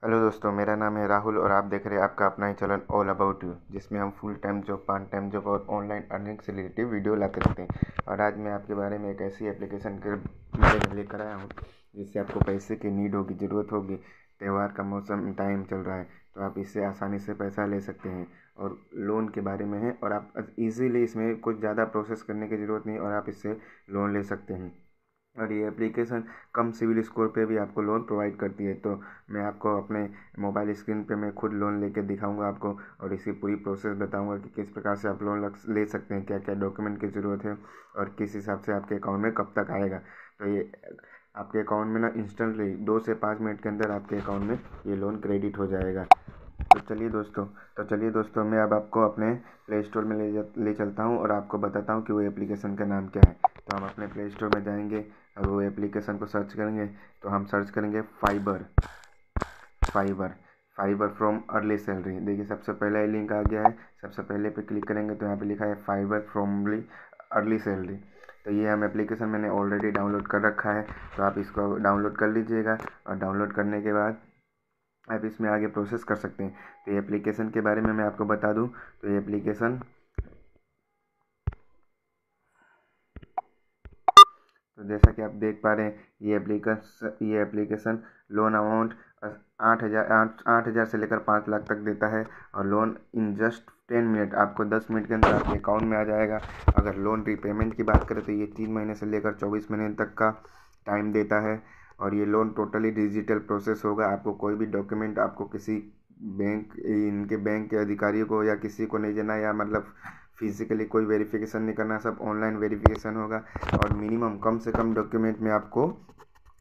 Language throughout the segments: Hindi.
हेलो दोस्तों, मेरा नाम है राहुल और आप देख रहे हैं आपका अपना ही चैनल ऑल अबाउट यू, जिसमें हम full time job, part time job और ऑनलाइन अर्निंग से रिलेटेड वीडियो लाते रहते हैं। और आज मैं आपके बारे में एक ऐसी एप्लीकेशन के बारे में लेकर आया हूँ जिससे आपको पैसे की नीड होगी, ज़रूरत होगी। त्यौहार का मौसम टाइम चल रहा है तो आप इससे आसानी से पैसा ले सकते हैं। और लोन के बारे में है और आप इजीली इसमें कुछ ज़्यादा प्रोसेस करने की ज़रूरत नहीं और आप इससे लोन ले सकते हैं। और ये एप्लीकेशन कम सिविल स्कोर पे भी आपको लोन प्रोवाइड करती है। तो मैं आपको अपने मोबाइल स्क्रीन पे मैं खुद लोन लेके दिखाऊंगा आपको और इसकी पूरी प्रोसेस बताऊंगा कि किस प्रकार से आप लोन ले सकते हैं, क्या क्या डॉक्यूमेंट की ज़रूरत है और किस हिसाब से आपके अकाउंट में कब तक आएगा। तो ये आपके अकाउंट में ना इंस्टेंटली 2 से 5 मिनट के अंदर आपके अकाउंट में ये लोन क्रेडिट हो जाएगा। तो चलिए दोस्तों मैं अब आपको अपने प्ले स्टोर में ले चलता हूँ और आपको बताता हूँ कि वो एप्लीकेशन का नाम क्या है। तो हम अपने प्ले स्टोर में जाएंगे और वो एप्लीकेशन को सर्च करेंगे। तो हम सर्च करेंगे fibre fibre fibre from early salary. देखिए सबसे पहला ये लिंक आ गया है। सबसे पहले पे क्लिक करेंगे तो यहाँ पे लिखा है फाइबर फ्रॉम अर्ली सैलरी। तो ये हम एप्लीकेशन मैंने ऑलरेडी डाउनलोड कर रखा है, तो आप इसको डाउनलोड कर लीजिएगा। और डाउनलोड करने के बाद आप इसमें आगे प्रोसेस कर सकते हैं। तो ये एप्लीकेशन के बारे में मैं आपको बता दूं तो जैसा कि आप देख पा रहे हैं ये एप्लीकेशन लोन अमाउंट 8,000 से लेकर 5 लाख तक देता है। और लोन इन जस्ट 10 मिनट, आपको 10 मिनट के अंदर आपके अकाउंट में आ जाएगा। अगर लोन रीपेमेंट की बात करें तो ये 3 महीने से लेकर 24 महीने तक का टाइम देता है। और ये लोन टोटली डिजिटल प्रोसेस होगा। आपको कोई भी डॉक्यूमेंट आपको किसी इनके बैंक के अधिकारियों को या किसी को नहीं देना, या मतलब फिजिकली कोई वेरिफिकेशन नहीं करना, सब ऑनलाइन वेरिफिकेशन होगा। और मिनिमम कम से कम डॉक्यूमेंट में आपको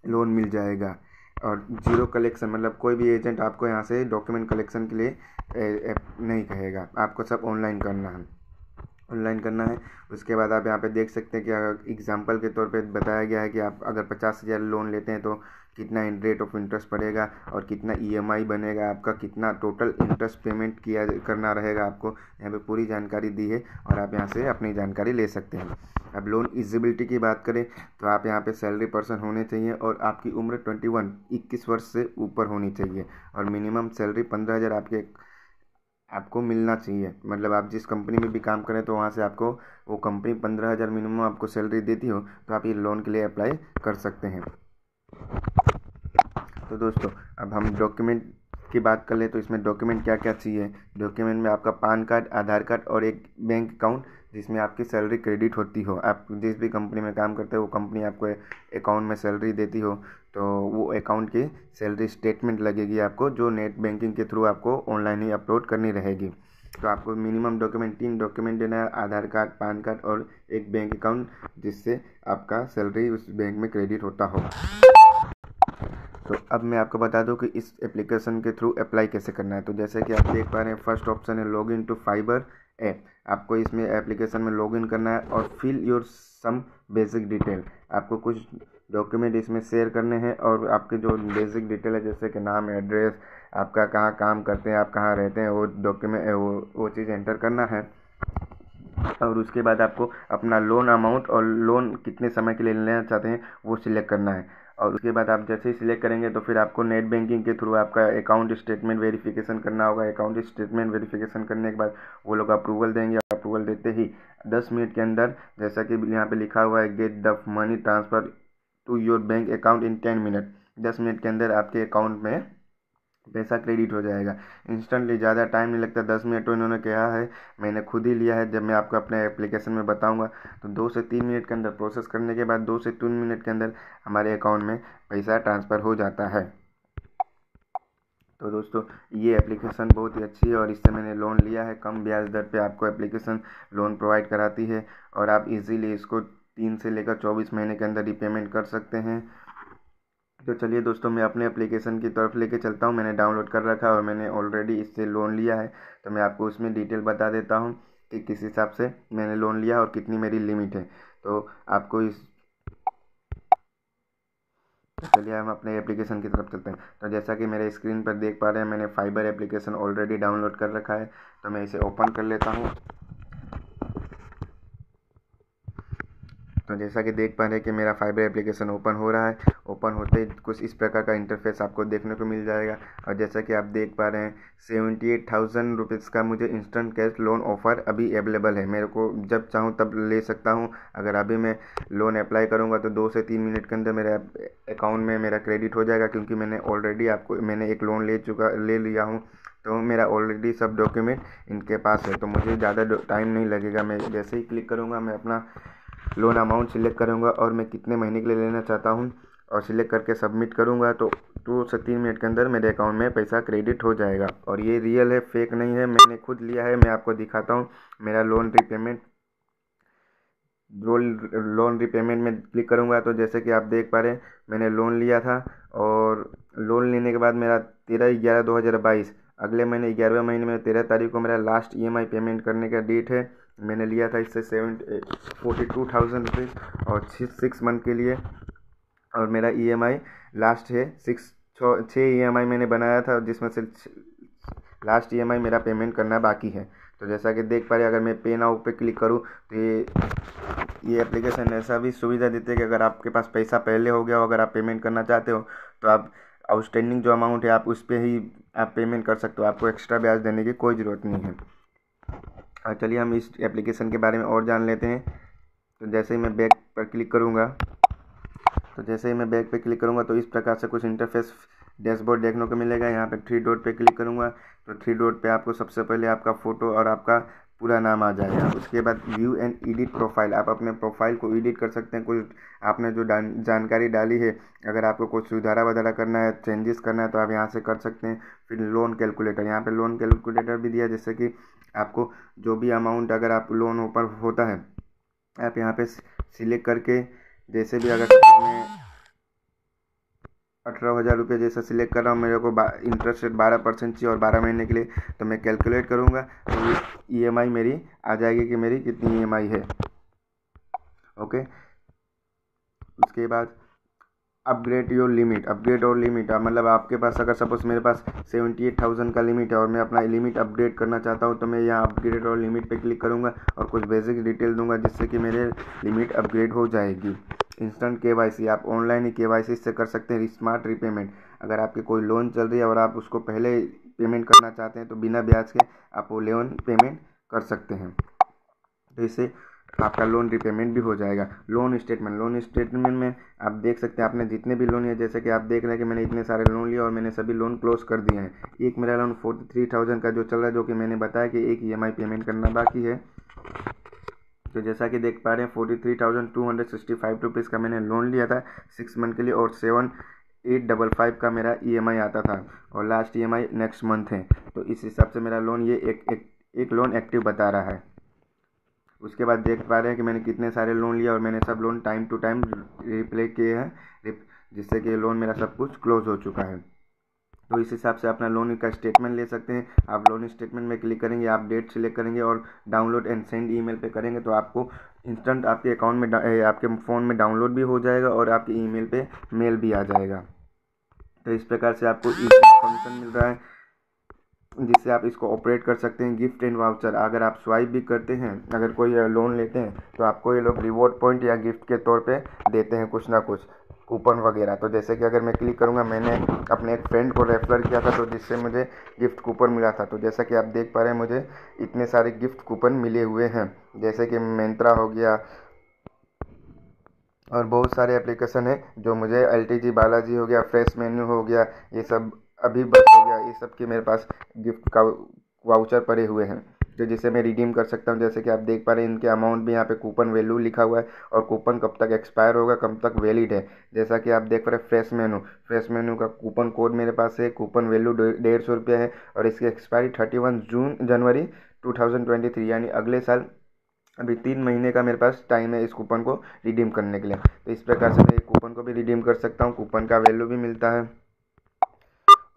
लोन मिल जाएगा। और जीरो कलेक्शन, मतलब कोई भी एजेंट आपको यहाँ से डॉक्यूमेंट कलेक्शन के लिए नहीं कहेगा, आपको सब ऑनलाइन करना है। उसके बाद आप यहाँ पे देख सकते हैं कि एग्जांपल के तौर पे बताया गया है कि आप अगर 50,000 लोन लेते हैं तो कितना रेट ऑफ इंटरेस्ट पड़ेगा और कितना ईएमआई बनेगा, आपका कितना टोटल इंटरेस्ट पेमेंट करना रहेगा। आपको यहाँ पे पूरी जानकारी दी है और आप यहाँ से अपनी जानकारी ले सकते हैं। अब लोन इजिबिलिटी की बात करें तो आप यहाँ पे सैलरी पर्सन होने चाहिए और आपकी उम्र 21 वर्ष से ऊपर होनी चाहिए। और मिनिमम सैलरी 15,000 आपको मिलना चाहिए। मतलब आप जिस कंपनी में भी काम करें तो वहाँ से आपको वो कंपनी 15,000 मिनिमम आपको सैलरी देती हो तो आप ये लोन के लिए अप्लाई कर सकते हैं। तो दोस्तों अब हम डॉक्यूमेंट की बात कर ले तो इसमें डॉक्यूमेंट क्या क्या चाहिए। डॉक्यूमेंट में आपका पान कार्ड, आधार कार्ड और एक बैंक अकाउंट जिसमें आपकी सैलरी क्रेडिट होती हो। आप जिस भी कंपनी में काम करते हो वो कंपनी आपको अकाउंट में सैलरी देती हो तो वो अकाउंट की सैलरी स्टेटमेंट लगेगी आपको, जो नेट बैंकिंग के थ्रू आपको ऑनलाइन ही अपलोड करनी रहेगी। तो आपको मिनिमम 3 डॉक्यूमेंट देना है, आधार कार्ड, पान कार्ड और एक बैंक अकाउंट जिससे आपका सैलरी उस बैंक में क्रेडिट होता हो। तो अब मैं आपको बता दूं कि इस एप्लीकेशन के थ्रू अप्लाई कैसे करना है। तो जैसे कि आप देख पा रहे हैं फर्स्ट ऑप्शन है log in to fiber app. आपको इसमें एप्लीकेशन में लॉग इन करना है और fill your some basic detail. आपको कुछ डॉक्यूमेंट इसमें शेयर करने हैं और आपके जो बेसिक डिटेल है जैसे कि नाम, एड्रेस, आपका कहाँ काम करते हैं, आप कहाँ रहते हैं, वो डॉक्यूमेंट वो चीज़ एंटर करना है। और उसके बाद आपको अपना लोन अमाउंट और लोन कितने समय के लिए लेना चाहते हैं वो सिलेक्ट करना है। और उसके बाद आप जैसे ही सिलेक्ट करेंगे तो फिर आपको नेट बैंकिंग के थ्रू आपका अकाउंट स्टेटमेंट वेरिफिकेशन करना होगा। अकाउंट स्टेटमेंट वेरिफिकेशन करने के बाद वो लोग अप्रूवल देंगे। अप्रूवल देते ही 10 मिनट के अंदर, जैसा कि यहाँ पे लिखा हुआ है, get the money transfer to your bank account in 10 minute. 10 minute के अंदर आपके अकाउंट में पैसा क्रेडिट हो जाएगा इंस्टेंटली। ज़्यादा टाइम नहीं लगता, 10 मिनट तो इन्होंने कहा है, मैंने खुद ही लिया है। जब मैं आपको अपने एप्लीकेशन में बताऊंगा तो 2 से 3 मिनट के अंदर प्रोसेस करने के बाद 2 से 3 मिनट के अंदर हमारे अकाउंट में पैसा ट्रांसफ़र हो जाता है। तो दोस्तों ये एप्लीकेशन बहुत ही अच्छी है और इससे मैंने लोन लिया है। कम ब्याज दर पे आपको एप्लीकेशन लोन प्रोवाइड कराती है और आप इजीली इसको 3 से लेकर 24 महीने के अंदर रिपेमेंट कर सकते हैं। तो चलिए दोस्तों मैं अपने एप्लीकेशन की तरफ लेके चलता हूँ। मैंने डाउनलोड कर रखा है और मैंने ऑलरेडी इससे लोन लिया है। तो मैं आपको उसमें डिटेल बता देता हूँ कि किस हिसाब से मैंने लोन लिया और कितनी मेरी लिमिट है। तो आपको चलिए हम अपने एप्लीकेशन की तरफ चलते हैं। तो जैसा कि मेरे स्क्रीन पर देख पा रहे हैं मैंने फाइबर एप्लीकेशन ऑलरेडी डाउनलोड कर रखा है। तो मैं इसे ओपन कर लेता हूँ। तो जैसा कि देख पा रहे हैं कि मेरा फाइबर एप्लीकेशन ओपन हो रहा है। ओपन होते ही कुछ इस प्रकार का इंटरफेस आपको देखने को मिल जाएगा। और जैसा कि आप देख पा रहे हैं 78,000 रुपीज़ का मुझे इंस्टेंट कैश लोन ऑफ़र अभी अवेलेबल है। मेरे को जब चाहूँ तब ले सकता हूँ। अगर अभी मैं लोन अप्लाई करूँगा तो 2 से 3 मिनट के अंदर मेरे अकाउंट में मेरा क्रेडिट हो जाएगा, क्योंकि मैंने ऑलरेडी मैंने एक लोन ले लिया हूँ। तो मेरा ऑलरेडी सब डॉक्यूमेंट इनके पास है, तो मुझे ज़्यादा टाइम नहीं लगेगा। मैं जैसे ही क्लिक करूँगा, मैं अपना लोन अमाउंट सिलेक्ट करूँगा और मैं कितने महीने के लिए लेना चाहता हूँ और सिलेक्ट करके सबमिट करूँगा, तो 2 से 3 मिनट के अंदर मेरे अकाउंट में पैसा क्रेडिट हो जाएगा। और ये रियल है, फेक नहीं है, मैंने खुद लिया है। मैं आपको दिखाता हूँ। मेरा लोन रिपेमेंट में क्लिक करूँगा तो जैसे कि आप देख पा रहे हैं मैंने लोन लिया था, और लोन लेने के बाद मेरा 13/11/2022 अगले महीने 11वें महीने में 13 तारीख को मेरा लास्ट EMI पेमेंट करने का डेट है। मैंने लिया था इससे 42,000 रुपीज़ और 6 मंथ के लिए, और मेरा EMI लास्ट है 6 EMI मैंने बनाया था, जिसमें से लास्ट EMI मेरा पेमेंट करना बाकी है। तो जैसा कि देख पा रहे हैं, अगर मैं पे नाउ पे क्लिक करूँ तो ये एप्लीकेशन ऐसा भी सुविधा देती है कि अगर आपके पास पैसा पहले हो गया हो, अगर आप पेमेंट करना चाहते हो तो आप आउटस्टैंडिंग जो अमाउंट है आप उस पर ही आप पेमेंट कर सकते हो। आपको एक्स्ट्रा ब्याज देने की कोई ज़रूरत नहीं है। और चलिए हम इस एप्लीकेशन के बारे में और जान लेते हैं। तो जैसे ही मैं बैक पर क्लिक करूँगा तो इस प्रकार से कुछ इंटरफेस डैशबोर्ड देखने को मिलेगा। यहाँ पे 3 डॉट पे क्लिक करूँगा तो 3 डॉट पे आपको सबसे पहले आपका फ़ोटो और आपका पूरा नाम आ जाएगा। उसके बाद व्यू एंड एडिट प्रोफाइल, आप अपने प्रोफाइल को एडिट कर सकते हैं। कुछ आपने जो जानकारी डाली है, अगर आपको कुछ सुधारा वधारा करना है, चेंजेस करना है, तो आप यहाँ से कर सकते हैं। फिर लोन कैलकुलेटर, यहाँ पे लोन कैलकुलेटर भी दिया, जिससे कि आपको जो भी अमाउंट अगर आप लोन ऊपर होता है आप यहाँ पे सिलेक्ट करके, जैसे भी अगर मैं 18,000 रुपये जैसा सिलेक्ट कर रहा हूँ, मेरे को इंटरेस्ट रेट 12% चाहिए और 12 महीने के लिए, तो मैं कैलकुलेट करूँगा तो EMI मेरी आ जाएगी कि मेरी कितनी EMI है। ओके, उसके बाद अपग्रेड और लिमिट, मतलब आपके पास अगर सपोज मेरे पास 78,000 का लिमिट है और मैं अपना लिमिट अपडेट करना चाहता हूँ, तो मैं यहाँ अपग्रेड और लिमिट पे क्लिक करूँगा और कुछ बेसिक डिटेल दूंगा, जिससे कि मेरे लिमिट अपग्रेड हो जाएगी। इंस्टेंट KYC, आप ऑनलाइन ही KYC से कर सकते हैं। स्मार्ट रीपेमेंट, अगर आपकी कोई लोन चल रही है और आप उसको पहले पेमेंट करना चाहते हैं तो बिना ब्याज के आप वो लोन पेमेंट कर सकते हैं, तो इससे आपका लोन रिपेमेंट भी हो जाएगा। लोन स्टेटमेंट में आप देख सकते हैं आपने जितने भी लोन लिए, जैसे कि आप देख रहे हैं कि मैंने इतने सारे लोन लिए और मैंने सभी लोन क्लोज कर दिए हैं। एक मेरा लोन 43,000 का जो चल रहा है, जो कि मैंने बताया कि एक EMI पेमेंट करना बाकी है। तो जैसा कि देख पा रहे हैं 43,265 रुपीज़ का मैंने लोन लिया था 6 मंथ के लिए, और 7,855 का मेरा EMI आता था, और लास्ट EMI नेक्स्ट मंथ है। तो इस हिसाब से मेरा लोन ये एक लोन एक्टिव बता रहा है। उसके बाद देख पा रहे हैं कि मैंने कितने सारे लोन लिया और मैंने सब loan time to time repay किए हैं, जिससे कि लोन मेरा सब कुछ क्लोज हो चुका है। तो इस हिसाब से अपना लोन का स्टेटमेंट ले सकते हैं। आप लोन स्टेटमेंट में क्लिक करेंगे, आप डेट सिलेक्ट करेंगे और डाउनलोड एंड सेंड ईमेल पे करेंगे, तो आपको इंस्टेंट आपके अकाउंट में आपके फ़ोन में डाउनलोड भी हो जाएगा और आपके ईमेल पे मेल भी आ जाएगा। तो इस प्रकार से आपको ईजी फंक्शन मिल रहा है, जिससे आप इसको ऑपरेट कर सकते हैं। गिफ्ट एंड वाउचर, अगर आप स्वाइप भी करते हैं, अगर कोई लोन लेते हैं, तो आपको ये लोग रिवॉर्ड पॉइंट या गिफ्ट के तौर पे देते हैं कुछ ना कुछ कूपन वगैरह। तो जैसे कि अगर मैं क्लिक करूंगा, मैंने अपने एक फ्रेंड को रेफर किया था, तो जिससे मुझे गिफ्ट कूपन मिला था। तो जैसा कि आप देख पा रहे हैं मुझे इतने सारे गिफ्ट कूपन मिले हुए हैं, जैसे कि मिंत्रा हो गया और बहुत सारे एप्लीकेशन है जो मुझे LTG बालाजी हो गया, फ्रेश मेन्यू हो गया, ये सब अभी बस हो गया, ये सब के मेरे पास गिफ्ट का वाउचर पड़े हुए हैं, तो जिसे मैं रिडीम कर सकता हूं। जैसे कि आप देख पा रहे हैं इनके अमाउंट भी यहाँ पे कूपन वैल्यू लिखा हुआ है और कूपन कब तक एक्सपायर होगा, कब तक वैलिड है। जैसा कि आप देख पा रहे हैं फ्रेश मेन्यू का कूपन कोड मेरे पास है, कूपन वैल्यू 150 रुपये है और इसकी एक्सपायरी 31 जनवरी 2023, यानी अगले साल। अभी 3 महीने का मेरे पास टाइम है इस कूपन को रिडीम करने के लिए। तो इस प्रकार से मैं कूपन को भी रिडीम कर सकता हूँ, कूपन का वैल्यू भी मिलता है।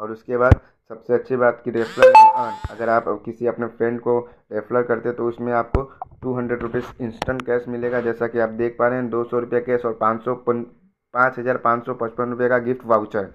और उसके बाद सबसे अच्छी बात कि रेफरल अर्न, अगर आप किसी अपने फ्रेंड को रेफर करते तो उसमें आपको 200 रुपीज़ इंस्टेंट कैश मिलेगा। जैसा कि आप देख पा रहे हैं 200 रुपये कैश और 5,555 रुपये का गिफ्ट वाउचर।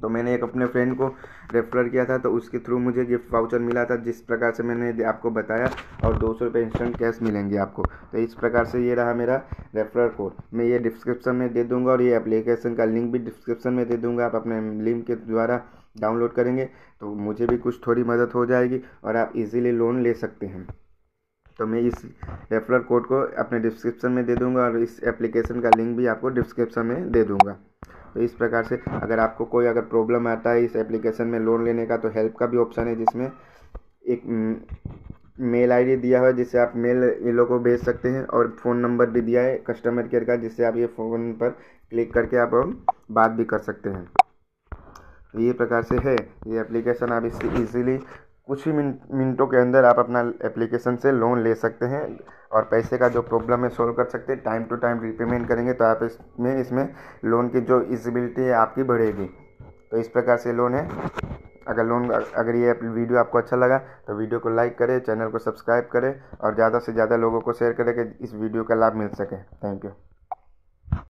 तो मैंने एक अपने फ्रेंड को रेफर किया था, तो उसके थ्रू मुझे गिफ्ट वाउचर मिला था, जिस प्रकार से मैंने आपको बताया, और 200 रुपये इंस्टेंट कैश मिलेंगे आपको। तो इस प्रकार से ये रहा मेरा रेफरल कोड। मैं ये डिस्क्रिप्शन में दे दूंगा, और ये एप्लीकेशन का लिंक भी डिस्क्रिप्शन में दे दूंगा। आप अपने लिंक के द्वारा डाउनलोड करेंगे तो मुझे भी कुछ थोड़ी मदद हो जाएगी, और आप इजीली लोन ले सकते हैं। तो मैं इस रेफरल कोड को अपने डिस्क्रिप्शन में दे दूंगा, और इस एप्लीकेशन का लिंक भी आपको डिस्क्रिप्शन में दे दूंगा। तो इस प्रकार से अगर आपको कोई अगर प्रॉब्लम आता है इस एप्लीकेशन में लोन लेने का, तो हेल्प का भी ऑप्शन है, जिसमें एक मेल आईडी दिया हुआ है, जिससे आप मेल ये लोग को भेज सकते हैं, और फ़ोन नंबर भी दिया है कस्टमर केयर का, जिससे आप ये फ़ोन पर क्लिक करके आप बात भी कर सकते हैं। तो ये प्रकार से है ये एप्लीकेशन। आप इससे ईज़िली कुछ ही मिनटों के अंदर आप अपना एप्लीकेशन से लोन ले सकते हैं, और पैसे का जो प्रॉब्लम है सॉल्व कर सकते हैं। टाइम टू टाइम रीपेमेंट करेंगे तो आप इसमें लोन की जो इजिबिलिटी है आपकी बढ़ेगी। तो इस प्रकार से लोन है। अगर ये वीडियो आपको अच्छा लगा तो वीडियो को लाइक करें, चैनल को सब्सक्राइब करें, और ज़्यादा से ज़्यादा लोगों को शेयर करें कि इस वीडियो का लाभ मिल सके। Thank you.